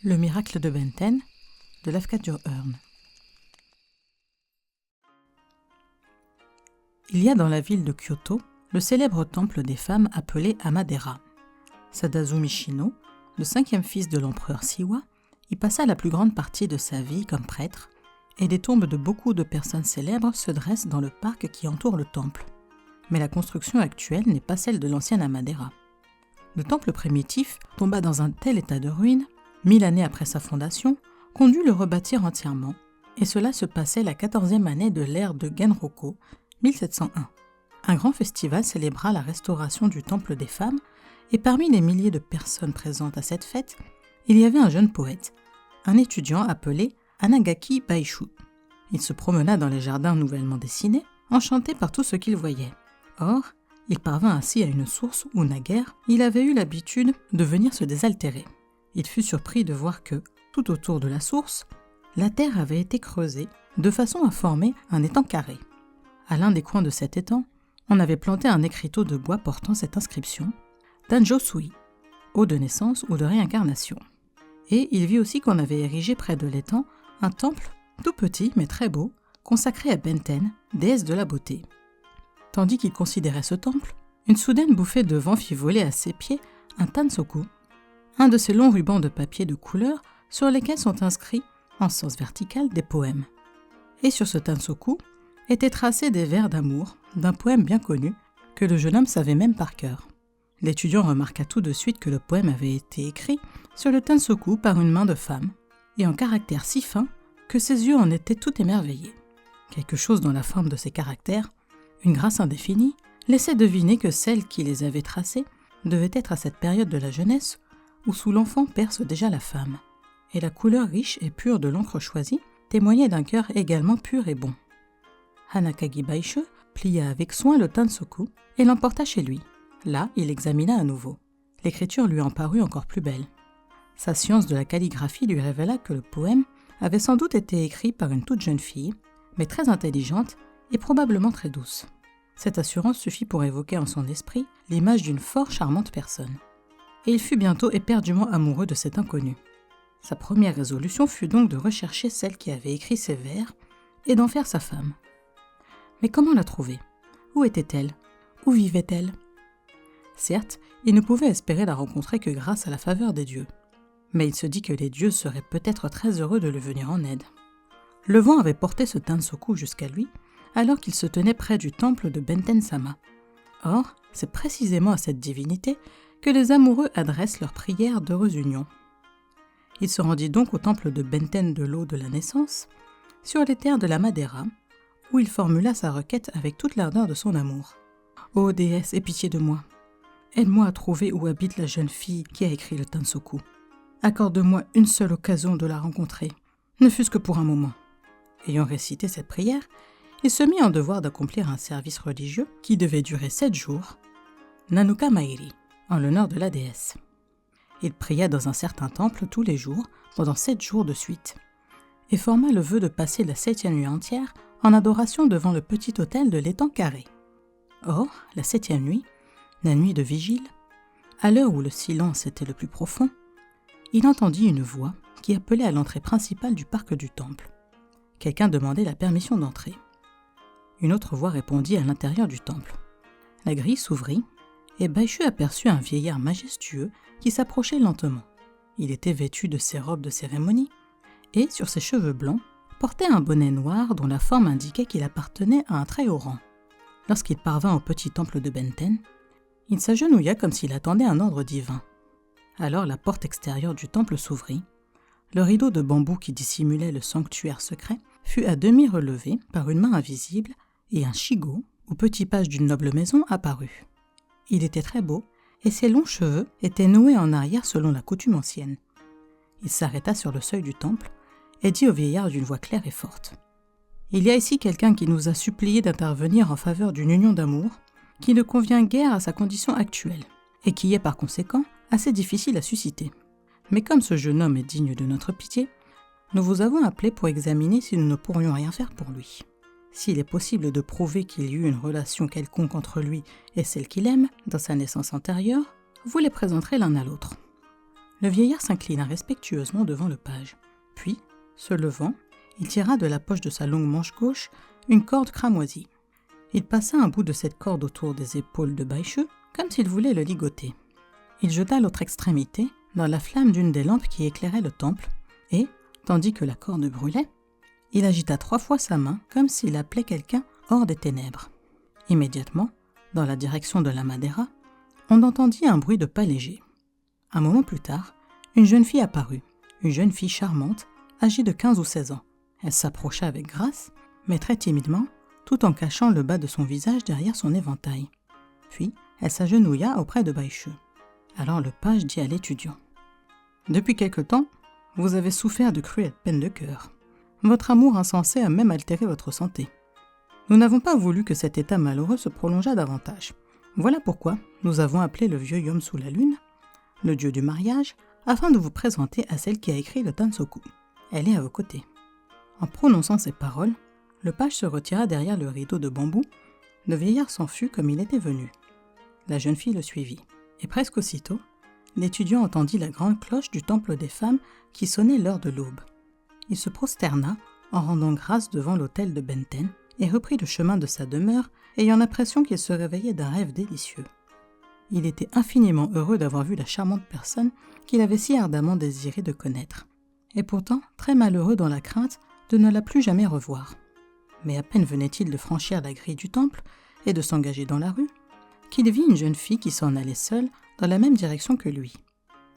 Le miracle de Benten de Lafcadio Hearn. Il y a dans la ville de Kyoto le célèbre temple des femmes appelé Amadera. Sadazumi Shino, le 5e fils de l'empereur Siwa, y passa la plus grande partie de sa vie comme prêtre, et des tombes de beaucoup de personnes célèbres se dressent dans le parc qui entoure le temple. Mais la construction actuelle n'est pas celle de l'ancienne Amadera. Le temple primitif tomba dans un tel état de ruine, 1000 années après sa fondation, qu'on dut le rebâtir entièrement, et cela se passait la 14e année de l'ère de Genroku, 1701. Un grand festival célébra la restauration du temple des femmes, et parmi les milliers de personnes présentes à cette fête, il y avait un jeune poète, un étudiant appelé Anagaki Baishu. Il se promena dans les jardins nouvellement dessinés, enchanté par tout ce qu'il voyait. Or, il parvint ainsi à une source où naguère il avait eu l'habitude de venir se désaltérer. Il fut surpris de voir que, tout autour de la source, la terre avait été creusée de façon à former un étang carré. À l'un des coins de cet étang, on avait planté un écriteau de bois portant cette inscription « Danjo Sui », eau de naissance ou de réincarnation. Et il vit aussi qu'on avait érigé près de l'étang un temple tout petit mais très beau, consacré à Benten, déesse de la beauté. Tandis qu'il considérait ce temple, une soudaine bouffée de vent fit voler à ses pieds un tansoku, un de ces longs rubans de papier de couleur sur lesquels sont inscrits, en sens vertical, des poèmes. Et sur ce tansoku étaient tracés des vers d'amour d'un poème bien connu que le jeune homme savait même par cœur. L'étudiant remarqua tout de suite que le poème avait été écrit sur le tansoku par une main de femme, et en caractères si fins que ses yeux en étaient tout émerveillés. Quelque chose dans la forme de ces caractères, une grâce indéfinie, laissait deviner que celle qui les avait tracés devait être à cette période de la jeunesse où sous l'enfant perce déjà la femme, et la couleur riche et pure de l'encre choisie témoignait d'un cœur également pur et bon. Hanakagi Baishu plia avec soin le tansoku et l'emporta chez lui. Là, il examina à nouveau. L'écriture lui en parut encore plus belle. Sa science de la calligraphie lui révéla que le poème avait sans doute été écrit par une toute jeune fille, mais très intelligente et probablement très douce. Cette assurance suffit pour évoquer en son esprit l'image d'une fort charmante personne. Et il fut bientôt éperdument amoureux de cet inconnu. Sa première résolution fut donc de rechercher celle qui avait écrit ces vers et d'en faire sa femme. Mais comment la trouver ? Où était-elle ? Où vivait-elle ? Certes, il ne pouvait espérer la rencontrer que grâce à la faveur des dieux. Mais il se dit que les dieux seraient peut-être très heureux de lui venir en aide. Le vent avait porté ce tansoku jusqu'à lui, alors qu'il se tenait près du temple de Benten-sama. Or, c'est précisément à cette divinité que les amoureux adressent leurs prières d'heureuse union. Il se rendit donc au temple de Benten de l'eau de la naissance, sur les terres de la Madera, où il formula sa requête avec toute l'ardeur de son amour. « Ô déesse, aie pitié de moi. Aide-moi à trouver où habite la jeune fille qui a écrit le tansoku. Accorde-moi une seule occasion de la rencontrer, ne fût-ce que pour un moment. » Ayant récité cette prière, il se mit en devoir d'accomplir un service religieux qui devait durer 7 jours, Nanuka Mairi, en l'honneur de la déesse. Il pria dans un certain temple tous les jours, pendant 7 jours de suite, et forma le vœu de passer la 7e nuit entière en adoration devant le petit autel de l'étang carré. Or, la 7e nuit, la nuit de vigile, à l'heure où le silence était le plus profond, il entendit une voix qui appelait à l'entrée principale du parc du temple. Quelqu'un demandait la permission d'entrer. Une autre voix répondit à l'intérieur du temple. La grille s'ouvrit, et Baishu aperçut un vieillard majestueux qui s'approchait lentement. Il était vêtu de ses robes de cérémonie, et, sur ses cheveux blancs, portait un bonnet noir dont la forme indiquait qu'il appartenait à un très haut rang. Lorsqu'il parvint au petit temple de Benten, il s'agenouilla comme s'il attendait un ordre divin. Alors la porte extérieure du temple s'ouvrit. Le rideau de bambou qui dissimulait le sanctuaire secret fut à demi relevé par une main invisible et un shigo, ou petit page d'une noble maison, apparut. Il était très beau et ses longs cheveux étaient noués en arrière selon la coutume ancienne. Il s'arrêta sur le seuil du temple et dit au vieillard d'une voix claire et forte : « Il y a ici quelqu'un qui nous a supplié d'intervenir en faveur d'une union d'amour qui ne convient guère à sa condition actuelle et qui est par conséquent assez difficile à susciter. Mais comme ce jeune homme est digne de notre pitié, nous vous avons appelé pour examiner si nous ne pourrions rien faire pour lui. S'il est possible de prouver qu'il y eut une relation quelconque entre lui et celle qu'il aime, dans sa naissance antérieure, vous les présenterez l'un à l'autre. » Le vieillard s'inclina respectueusement devant le page. Puis, se levant, il tira de la poche de sa longue manche gauche une corde cramoisie. Il passa un bout de cette corde autour des épaules de Baïchou, comme s'il voulait le ligoter. Il jeta l'autre extrémité dans la flamme d'une des lampes qui éclairait le temple, et, tandis que la corde brûlait, il agita 3 fois sa main comme s'il appelait quelqu'un hors des ténèbres. Immédiatement, dans la direction de la Madeira, on entendit un bruit de pas léger. Un moment plus tard, une jeune fille apparut, une jeune fille charmante, âgée de 15 ou 16 ans. Elle s'approcha avec grâce, mais très timidement, tout en cachant le bas de son visage derrière son éventail. Puis, elle s'agenouilla auprès de Baïchou. Alors le page dit à l'étudiant : « Depuis quelque temps, vous avez souffert de cruelles peines de cœur. Votre amour insensé a même altéré votre santé. Nous n'avons pas voulu que cet état malheureux se prolongeât davantage. Voilà pourquoi nous avons appelé le vieux Yom sous la lune, le dieu du mariage, afin de vous présenter à celle qui a écrit le Tansoku. Elle est à vos côtés. » En prononçant ces paroles, le page se retira derrière le rideau de bambou. Le vieillard s'en fut comme il était venu. La jeune fille le suivit. Et presque aussitôt, l'étudiant entendit la grande cloche du temple des femmes qui sonnait l'heure de l'aube. Il se prosterna en rendant grâce devant l'autel de Benten et reprit le chemin de sa demeure, ayant l'impression qu'il se réveillait d'un rêve délicieux. Il était infiniment heureux d'avoir vu la charmante personne qu'il avait si ardemment désiré de connaître, et pourtant très malheureux dans la crainte de ne la plus jamais revoir. Mais à peine venait-il de franchir la grille du temple et de s'engager dans la rue, qu'il vit une jeune fille qui s'en allait seule dans la même direction que lui.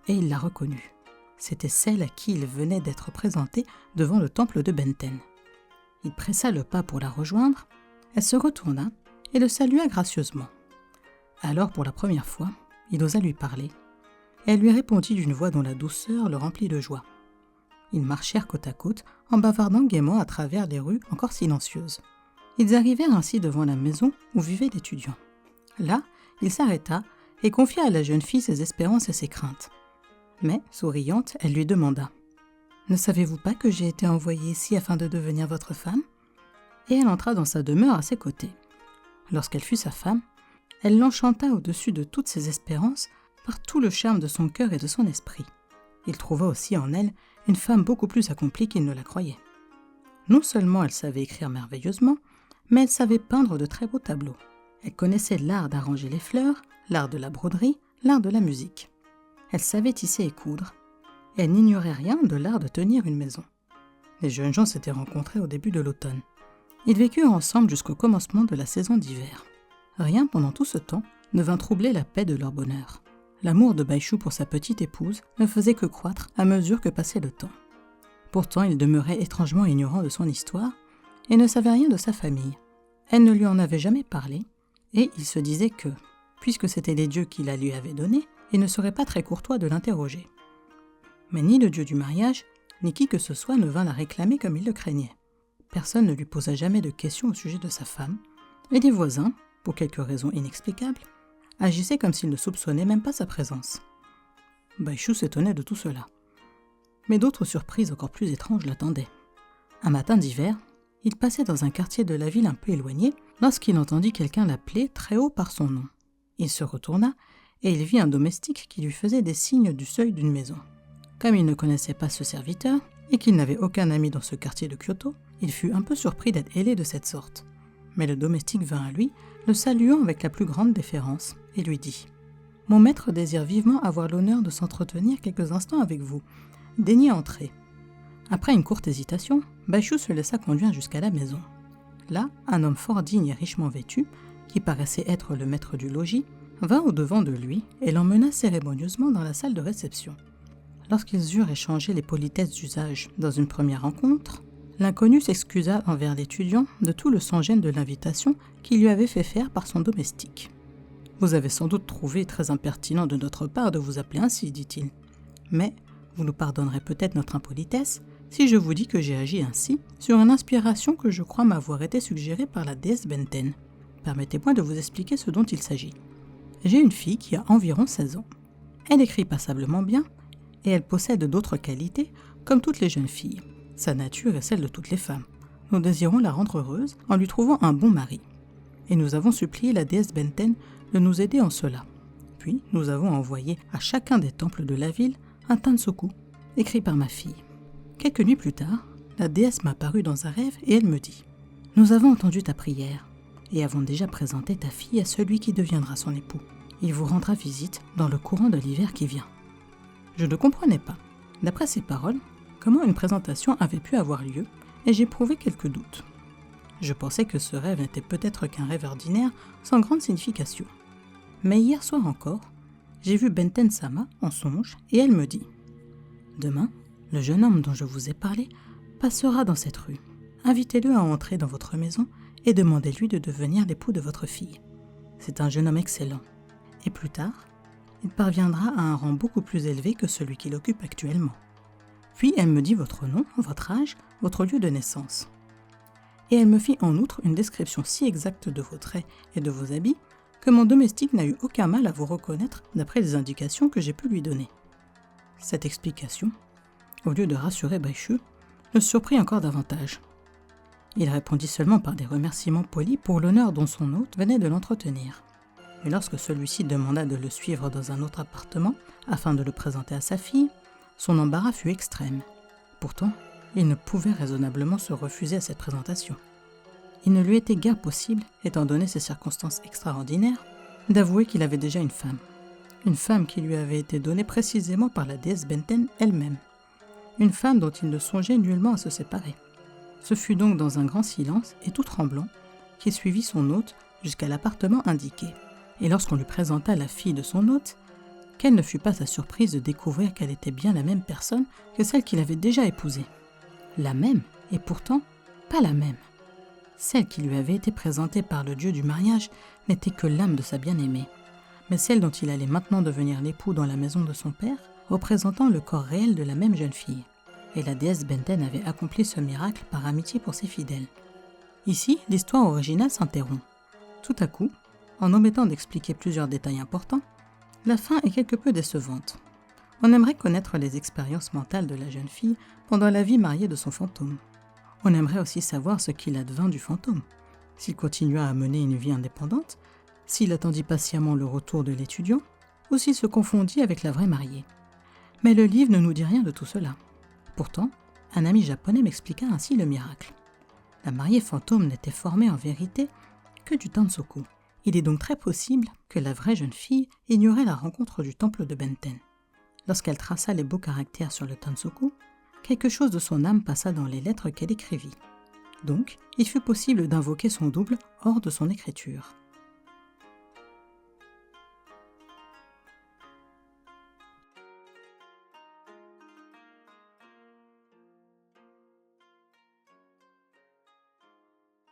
Et il la reconnut. C'était celle à qui il venait d'être présenté devant le temple de Benten. Il pressa le pas pour la rejoindre, elle se retourna et le salua gracieusement. Alors, pour la première fois, il osa lui parler. Elle lui répondit d'une voix dont la douceur le remplit de joie. Ils marchèrent côte à côte, en bavardant gaiement à travers les rues encore silencieuses. Ils arrivèrent ainsi devant la maison où vivait l'étudiant. Là, il s'arrêta et confia à la jeune fille ses espérances et ses craintes. Mais, souriante, elle lui demanda : « Ne savez-vous pas que j'ai été envoyée ici afin de devenir votre femme ?» Et elle entra dans sa demeure à ses côtés. Lorsqu'elle fut sa femme, elle l'enchanta au-dessus de toutes ses espérances par tout le charme de son cœur et de son esprit. Il trouva aussi en elle une femme beaucoup plus accomplie qu'il ne la croyait. Non seulement elle savait écrire merveilleusement, mais elle savait peindre de très beaux tableaux. Elle connaissait l'art d'arranger les fleurs, l'art de la broderie, l'art de la musique. Elle savait tisser et coudre. Et elle n'ignorait rien de l'art de tenir une maison. Les jeunes gens s'étaient rencontrés au début de l'automne. Ils vécurent ensemble jusqu'au commencement de la saison d'hiver. Rien pendant tout ce temps ne vint troubler la paix de leur bonheur. L'amour de Baïchou pour sa petite épouse ne faisait que croître à mesure que passait le temps. Pourtant, il demeurait étrangement ignorant de son histoire et ne savait rien de sa famille. Elle ne lui en avait jamais parlé, et il se disait que, puisque c'étaient les dieux qui la lui avaient donnée, il ne serait pas très courtois de l'interroger. Mais ni le dieu du mariage, ni qui que ce soit ne vint la réclamer comme il le craignait. Personne ne lui posa jamais de questions au sujet de sa femme, et les voisins, pour quelques raisons inexplicables, agissaient comme s'ils ne soupçonnaient même pas sa présence. Baïchou s'étonnait de tout cela. Mais d'autres surprises encore plus étranges l'attendaient. Un matin d'hiver, il passait dans un quartier de la ville un peu éloigné lorsqu'il entendit quelqu'un l'appeler très haut par son nom. Il se retourna et il vit un domestique qui lui faisait des signes du seuil d'une maison. Comme il ne connaissait pas ce serviteur et qu'il n'avait aucun ami dans ce quartier de Kyoto, il fut un peu surpris d'être ailé de cette sorte. Mais le domestique vint à lui, le saluant avec la plus grande déférence, et lui dit : « Mon maître désire vivement avoir l'honneur de s'entretenir quelques instants avec vous. Daignez entrer. » Après une courte hésitation, Baïchou se laissa conduire jusqu'à la maison. Là, un homme fort digne et richement vêtu, qui paraissait être le maître du logis, vint au-devant de lui et l'emmena cérémonieusement dans la salle de réception. Lorsqu'ils eurent échangé les politesses d'usage dans une première rencontre, l'inconnu s'excusa envers l'étudiant de tout le sans-gêne de l'invitation qu'il lui avait fait faire par son domestique. « Vous avez sans doute trouvé très impertinent de notre part de vous appeler ainsi, dit-il. Mais vous nous pardonnerez peut-être notre impolitesse si je vous dis que j'ai agi ainsi sur une inspiration que je crois m'avoir été suggérée par la déesse Benten. Permettez-moi de vous expliquer ce dont il s'agit. J'ai une fille qui a environ 16 ans. Elle écrit passablement bien et elle possède d'autres qualités comme toutes les jeunes filles. Sa nature est celle de toutes les femmes. Nous désirons la rendre heureuse en lui trouvant un bon mari. Et nous avons supplié la déesse Benten de nous aider en cela. Puis nous avons envoyé à chacun des temples de la ville un Tansoku, écrit par ma fille. Quelques nuits plus tard, la déesse m'apparut dans un rêve et elle me dit « Nous avons entendu ta prière et avons déjà présenté ta fille à celui qui deviendra son époux. Il vous rendra visite dans le courant de l'hiver qui vient. » Je ne comprenais pas, d'après ces paroles, comment une présentation avait pu avoir lieu et j'éprouvais quelques doutes. Je pensais que ce rêve n'était peut-être qu'un rêve ordinaire sans grande signification. Mais hier soir encore, j'ai vu Benten-sama en songe et elle me dit « Demain, le jeune homme dont je vous ai parlé passera dans cette rue. Invitez-le à entrer dans votre maison et demandez-lui de devenir l'époux de votre fille. C'est un jeune homme excellent. Et plus tard, il parviendra à un rang beaucoup plus élevé que celui qu'il occupe actuellement. Puis elle me dit votre nom, votre âge, votre lieu de naissance. Et elle me fit en outre une description si exacte de vos traits et de vos habits que mon domestique n'a eu aucun mal à vous reconnaître d'après les indications que j'ai pu lui donner. » Cette explication, au lieu de rassurer Baishu, le surprit encore davantage. Il répondit seulement par des remerciements polis pour l'honneur dont son hôte venait de l'entretenir. Mais lorsque celui-ci demanda de le suivre dans un autre appartement afin de le présenter à sa fille, son embarras fut extrême. Pourtant, il ne pouvait raisonnablement se refuser à cette présentation. Il ne lui était guère possible, étant donné ces circonstances extraordinaires, d'avouer qu'il avait déjà une femme qui lui avait été donnée précisément par la déesse Benten elle-même, une femme dont il ne songeait nullement à se séparer. Ce fut donc dans un grand silence et tout tremblant qu'il suivit son hôte jusqu'à l'appartement indiqué. Et lorsqu'on lui présenta la fille de son hôte, quelle ne fut pas sa surprise de découvrir qu'elle était bien la même personne que celle qu'il avait déjà épousée. La même, et pourtant pas la même. Celle qui lui avait été présentée par le dieu du mariage n'était que l'âme de sa bien-aimée, mais celle dont il allait maintenant devenir l'époux dans la maison de son père, représentant le corps réel de la même jeune fille. Et la déesse Benten avait accompli ce miracle par amitié pour ses fidèles. Ici, l'histoire originale s'interrompt. Tout à coup, en omettant d'expliquer plusieurs détails importants, la fin est quelque peu décevante. On aimerait connaître les expériences mentales de la jeune fille pendant la vie mariée de son fantôme. On aimerait aussi savoir ce qu'il advint du fantôme, s'il continua à mener une vie indépendante, s'il attendit patiemment le retour de l'étudiant, ou s'il se confondit avec la vraie mariée. Mais le livre ne nous dit rien de tout cela. Pourtant, un ami japonais m'expliqua ainsi le miracle. La mariée fantôme n'était formée en vérité que du Tansoku. Il est donc très possible que la vraie jeune fille ignorait la rencontre du temple de Benten. Lorsqu'elle traça les beaux caractères sur le Tansoku, quelque chose de son âme passa dans les lettres qu'elle écrivit. Donc, il fut possible d'invoquer son double hors de son écriture.